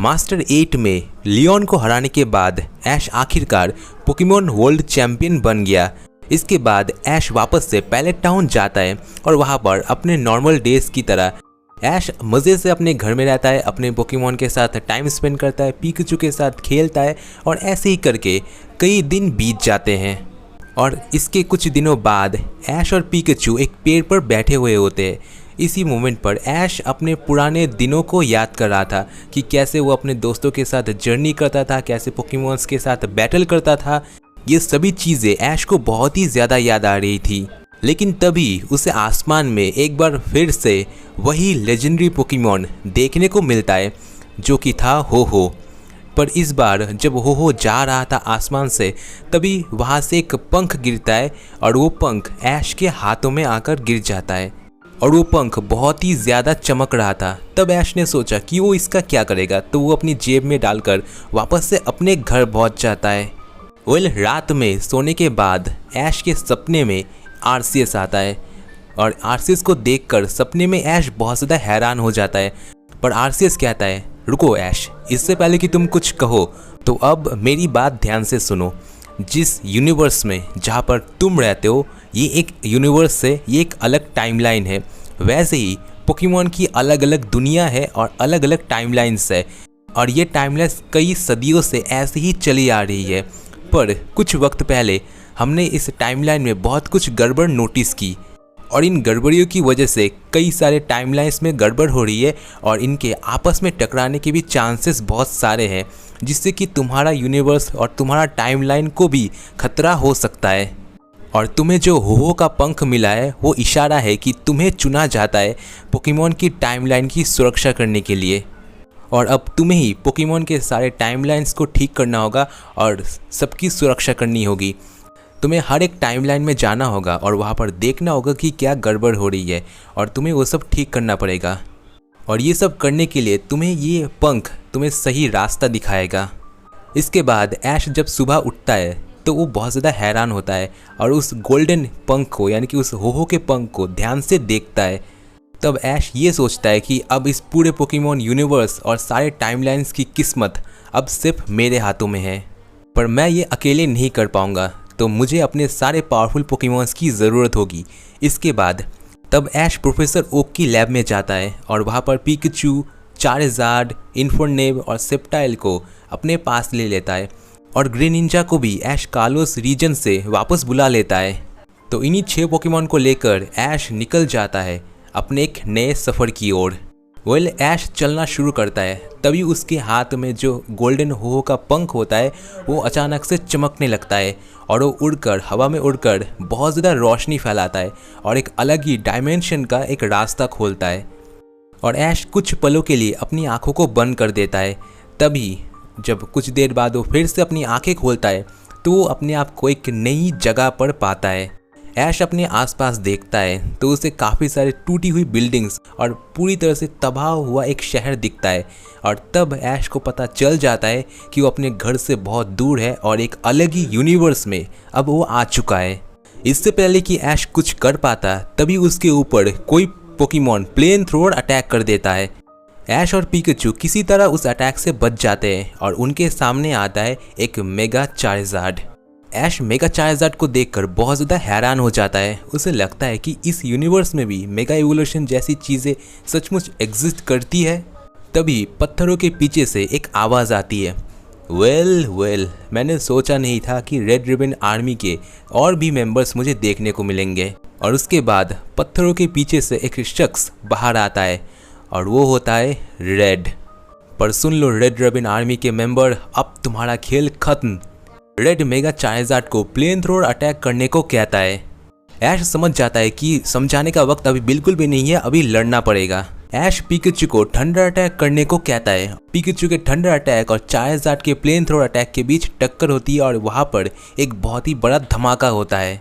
Master 8 में Leone को हराने के बाद ऐश आखिरकार पोकेमॉन वर्ल्ड चैंपियन बन गया। इसके बाद ऐश वापस से पैलेट टाउन जाता है और वहाँ पर अपने नॉर्मल डेज की तरह ऐश मज़े से अपने घर में रहता है, अपने पोकेमॉन के साथ टाइम स्पेंड करता है, पिकाचू के साथ खेलता है और ऐसे ही करके कई दिन बीत जाते हैं। और इसके कुछ दिनों बाद ऐश और पिकाचू एक पेड़ पर बैठे हुए होते हैं। इसी मोमेंट पर ऐश अपने पुराने दिनों को याद कर रहा था कि कैसे वो अपने दोस्तों के साथ जर्नी करता था, कैसे पोकेमॉन्स के साथ बैटल करता था। ये सभी चीज़ें ऐश को बहुत ही ज़्यादा याद आ रही थी। लेकिन तभी उसे आसमान में एक बार फिर से वही लेजेंडरी पोकेमॉन देखने को मिलता है जो कि था हो-हो। पर इस बार जब हो-हो जा रहा था आसमान से, तभी वहाँ से एक पंख गिरता है और वो पंख ऐश के हाथों में आकर गिर जाता है और वो पंख बहुत ही ज़्यादा चमक रहा था। तब ऐश ने सोचा कि वो इसका क्या करेगा, तो वो अपनी जेब में डालकर वापस से अपने घर पहुँच जाता है। रात में सोने के बाद ऐश के सपने में आरसीएस आता है और आरसीएस को देखकर सपने में ऐश बहुत ज़्यादा हैरान हो जाता है। पर आरसीएस कहता है, रुको ऐश, इससे पहले कि तुम कुछ कहो तो अब मेरी बात ध्यान से सुनो। जिस यूनिवर्स में जहाँ पर तुम रहते हो ये एक यूनिवर्स है, ये एक अलग टाइमलाइन है। वैसे ही पोकेमॉन की अलग अलग दुनिया है और अलग अलग टाइमलाइंस है और ये टाइमलाइंस कई सदियों से ऐसे ही चली आ रही है। पर कुछ वक्त पहले हमने इस टाइमलाइन में बहुत कुछ गड़बड़ नोटिस की और इन गड़बड़ियों की वजह से कई सारे टाइमलाइंस में गड़बड़ हो रही है और इनके आपस में टकराने के भी चांसेस बहुत सारे हैं, जिससे कि तुम्हारा यूनिवर्स और तुम्हारा टाइमलाइन को भी खतरा हो सकता है। और तुम्हें जो हो का पंख मिला है वो इशारा है कि तुम्हें चुना जाता है पोकेमॉन की टाइमलाइन की सुरक्षा करने के लिए। और अब तुम्हें ही पोकेमॉन के सारे टाइमलाइंस को ठीक करना होगा और सबकी सुरक्षा करनी होगी। तुम्हें हर एक टाइमलाइन में जाना होगा और वहाँ पर देखना होगा कि क्या गड़बड़ हो रही है और तुम्हें वो सब ठीक करना पड़ेगा। और ये सब करने के लिए तुम्हें ये पंख तुम्हें सही रास्ता दिखाएगा। इसके बाद ऐश जब सुबह उठता है तो वो बहुत ज़्यादा हैरान होता है और उस गोल्डन पंख को यानी कि उस हो के पंख को ध्यान से देखता है। तब ऐश ये सोचता है कि अब इस पूरे पोकेमॉन यूनिवर्स और सारे टाइमलाइंस की किस्मत अब सिर्फ मेरे हाथों में है। पर मैं ये अकेले नहीं कर पाऊँगा, तो मुझे अपने सारे पावरफुल पोकेमॉन्स की ज़रूरत होगी। इसके बाद तब ऐश प्रोफेसर ओक की लैब में जाता है और वहाँ पर पिकाचू, चार्जार्ड, इन्फोर्नेब और सेप्टाइल को अपने पास ले लेता है और ग्रेनिंजा को भी ऐश कालोस रीजन से वापस बुला लेता है। तो इन्हीं 6 पोकेमॉन को लेकर ऐश निकल जाता है अपने एक नए सफ़र की ओर। ऐश चलना शुरू करता है, तभी उसके हाथ में जो गोल्डन हो का पंख होता है वो अचानक से चमकने लगता है और वो उड़कर हवा में उड़कर बहुत ज़्यादा रोशनी फैलाता है और एक अलग ही डायमेंशन का एक रास्ता खोलता है। और ऐश कुछ पलों के लिए अपनी आँखों को बंद कर देता है। तभी जब कुछ देर बाद वो फिर से अपनी आँखें खोलता है तो वो अपने आप को एक नई जगह पर पाता है। ऐश अपने आसपास देखता है तो उसे काफ़ी सारे टूटी हुई बिल्डिंग्स और पूरी तरह से तबाह हुआ एक शहर दिखता है और तब ऐश को पता चल जाता है कि वो अपने घर से बहुत दूर है और एक अलग ही यूनिवर्स में अब वो आ चुका है। इससे पहले कि ऐश कुछ कर पाता तभी उसके ऊपर कोई पोकेमॉन फ्लेम थ्रोअर अटैक कर देता है। ऐश और पिकाचू किसी तरह उस अटैक से बच जाते हैं और उनके सामने आता है एक मेगा चार्जार्ड। ऐश मेगा चार्जार्ड को देखकर बहुत ज़्यादा हैरान हो जाता है। उसे लगता है कि इस यूनिवर्स में भी मेगा इवोल्यूशन जैसी चीज़ें सचमुच एग्जिस्ट करती है। तभी पत्थरों के पीछे से एक आवाज़ आती है, वेल मैंने सोचा नहीं था कि रेड रिबन आर्मी के और भी मेंबर्स मुझे देखने को मिलेंगे। और उसके बाद पत्थरों के पीछे से एक शख्स बाहर आता है और वो होता है रेड। पर सुन लो रेड रिबन आर्मी के मेंबर, अब तुम्हारा खेल खत्म। रेड मेगा चार्जार्ड को फ्लेम थ्रोअर अटैक करने को कहता है। ऐश समझ जाता है कि समझाने का वक्त अभी बिल्कुल भी नहीं है, अभी लड़ना पड़ेगा। ऐश पिकाचू को थंडर अटैक करने को कहता है। पिकाचू के थंडर अटैक और चार्जार्ड के फ्लेम थ्रोअर अटैक के बीच टक्कर होती है और वहाँ पर एक बहुत ही बड़ा धमाका होता है।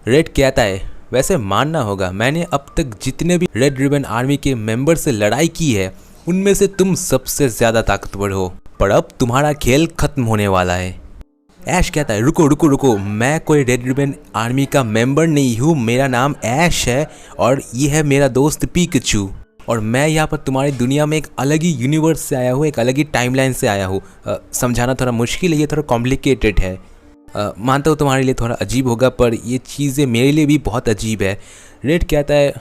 रेड कहता है, वैसे मानना होगा मैंने अब तक जितने भी रेड रिबन आर्मी के मेंबर से लड़ाई की है उनमें से तुम सबसे ज़्यादा ताकतवर हो, पर अब तुम्हारा खेल खत्म होने वाला है। ऐश कहता है, रुको, मैं कोई रेड रिबन आर्मी का मेंबर नहीं हूँ, मेरा नाम ऐश है और ये है मेरा दोस्त पिकाचू। और मैं यहाँ पर तुम्हारी दुनिया में एक अलग ही यूनिवर्स से आया हूँ, एक अलग ही टाइमलाइन से आया हूँ। समझाना थोड़ा मुश्किल है, ये थोड़ा कॉम्प्लिकेटेड है। मानता हूँ तुम्हारे लिए थोड़ा अजीब होगा, पर ये चीज़ें मेरे लिए भी बहुत अजीब है। रेड कहता है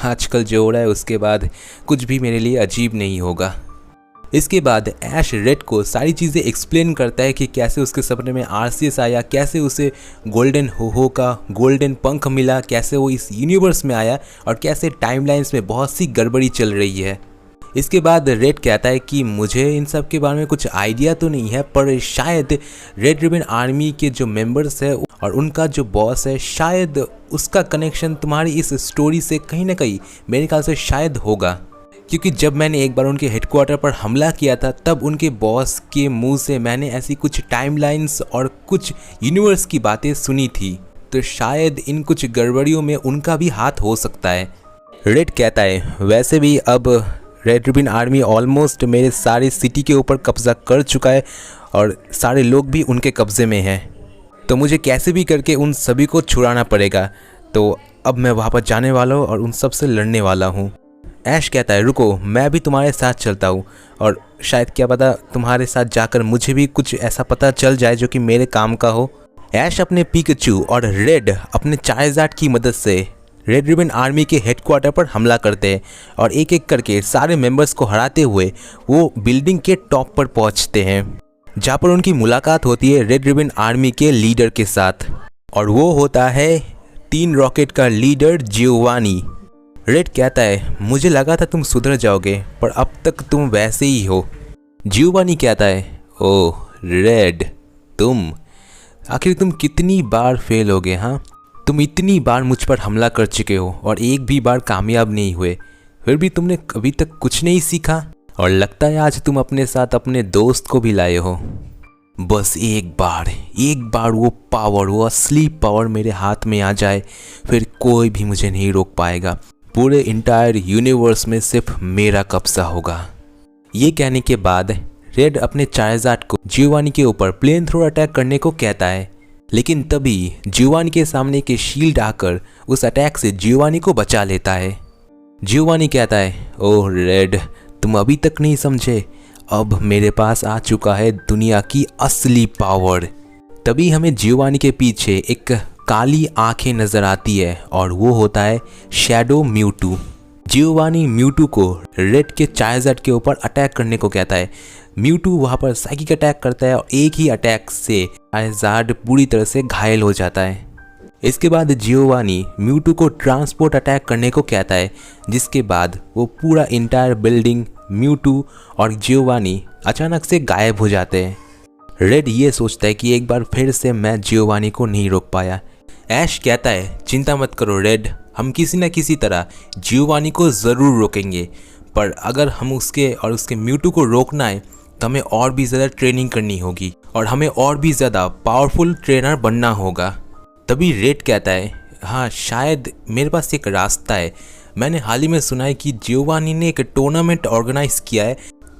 आजकल जो हो रहा है उसके बाद कुछ भी मेरे लिए अजीब नहीं होगा। इसके बाद ऐश रेड को सारी चीज़ें एक्सप्लेन करता है कि कैसे उसके सपने में आरसीएस आया, कैसे उसे गोल्डन हो का गोल्डन पंख मिला, कैसे वो इस यूनिवर्स में आया और कैसे टाइमलाइंस में बहुत सी गड़बड़ी चल रही है। इसके बाद रेड कहता है कि मुझे इन सब के बारे में कुछ आइडिया तो नहीं है, पर शायद रेड रिबन आर्मी के जो मेंबर्स है और उनका जो बॉस है, शायद उसका कनेक्शन तुम्हारी इस स्टोरी से कहीं ना कहीं मेरे ख्याल से शायद होगा। क्योंकि जब मैंने एक बार उनके हेडक्वार्टर पर हमला किया था, तब उनके बॉस के मुंह से मैंने ऐसी कुछ टाइमलाइंस और कुछ यूनिवर्स की बातें सुनी थी, तो शायद इन कुछ गड़बड़ियों में उनका भी हाथ हो सकता है। रेड कहता है वैसे भी अब रेड रिबन आर्मी ऑलमोस्ट मेरे सारे सिटी के ऊपर कब्जा कर चुका है और सारे लोग भी उनके कब्ज़े में हैं, तो मुझे कैसे भी करके उन सभी को छुड़ाना पड़ेगा। तो अब मैं वहाँ पर जाने वाला हूँ और उन सब से लड़ने वाला हूँ। ऐश कहता है रुको, मैं भी तुम्हारे साथ चलता हूँ और शायद क्या पता तुम्हारे साथ जाकर मुझे भी कुछ ऐसा पता चल जाए जो कि मेरे काम का हो। ऐश अपने पिकाचू और रेड अपने चार्जार्ड की मदद से रेड रिबन आर्मी के हेडक्वार्टर पर हमला करते हैं और एक एक करके सारे मेंबर्स को हराते हुए वो बिल्डिंग के टॉप पर पहुंचते हैं, जहां पर उनकी मुलाकात होती है रेड रिबन आर्मी के लीडर के साथ, और वो होता है टीन रॉकेट का लीडर जियोवानी। रेड कहता है मुझे लगा था तुम सुधर जाओगे, पर अब तक तुम वैसे ही हो। जियोवानी कहता है ओह रेड, आखिर तुम कितनी बार फेल हो गए? हाँ, तुम इतनी बार मुझ पर हमला कर चुके हो और एक भी बार कामयाब नहीं हुए, फिर भी तुमने अभी तक कुछ नहीं सीखा, और लगता है आज तुम अपने साथ अपने दोस्त को भी लाए हो। बस एक बार वो पावर, वो असली पावर मेरे हाथ में आ जाए, फिर कोई भी मुझे नहीं रोक पाएगा। पूरे इंटायर यूनिवर्स में सिर्फ मेरा कब्जा होगा। ये कहने के बाद रेड अपने चार्जार्ड को जियोवानी के ऊपर प्लेन थ्रो अटैक करने को कहता है, लेकिन तभी जियोवानी के सामने के शील्ड आकर उस अटैक से जियोवानी को बचा लेता है। जियोवानी कहता है ओह रेड, तुम अभी तक नहीं समझे, अब मेरे पास आ चुका है दुनिया की असली पावर। तभी हमें जियोवानी के पीछे एक काली आंखें नजर आती है और वो होता है शैडो म्यूटू। जियोवानी म्यूटू को रेड के चार्जार्ड के ऊपर अटैक करने को कहता है। म्यूटू वहाँ पर साइकिक अटैक करता है और एक ही अटैक से चार्जार्ड पूरी तरह से घायल हो जाता है। इसके बाद जियोवानी म्यूटू को ट्रांसपोर्ट अटैक करने को कहता है, जिसके बाद वो पूरा इंटायर बिल्डिंग, म्यूटू और जियोवानी अचानक से गायब हो जाते हैं। रेड ये सोचता है कि एक बार फिर से मैं जियोवानी को नहीं रोक पाया। ऐश कहता है चिंता मत करो रेड, हम किसी न किसी तरह जियोवानी को ज़रूर रोकेंगे, पर अगर हम उसके और उसके म्यूटू को रोकना है तो हमें और भी ज़्यादा ट्रेनिंग करनी होगी और हमें और भी ज़्यादा पावरफुल ट्रेनर बनना होगा। तभी रेड कहता है हाँ, शायद मेरे पास एक रास्ता है। मैंने हाल ही में सुना है कि जियोवानी ने एक टूर्नामेंट ऑर्गेनाइज किया है।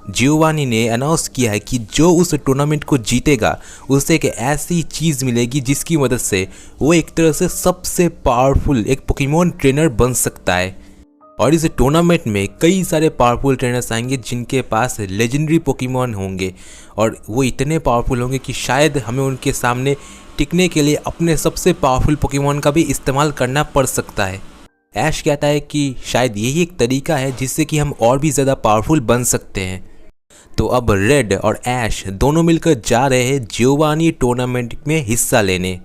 जियोवानी ने अनाउंस किया है कि जो उस टूर्नामेंट को जीतेगा उसे एक ऐसी चीज़ मिलेगी जिसकी मदद से वो एक तरह से सबसे पावरफुल एक पोकेमॉन ट्रेनर बन सकता है। और इस टूर्नामेंट में कई सारे पावरफुल ट्रेनर्स आएंगे जिनके पास लेजेंडरी पोकेमॉन होंगे और वो इतने पावरफुल होंगे कि शायद हमें उनके सामने टिकने के लिए अपने सबसे पावरफुल पोकेमॉन का भी इस्तेमाल करना पड़ सकता है। ऐश कहता है कि शायद यही एक तरीका है जिससे कि हम और भी ज़्यादा पावरफुल बन सकते हैं। तो अब रेड और ऐश दोनों मिलकर जा रहे हैं जियोवानी टूर्नामेंट में हिस्सा लेने।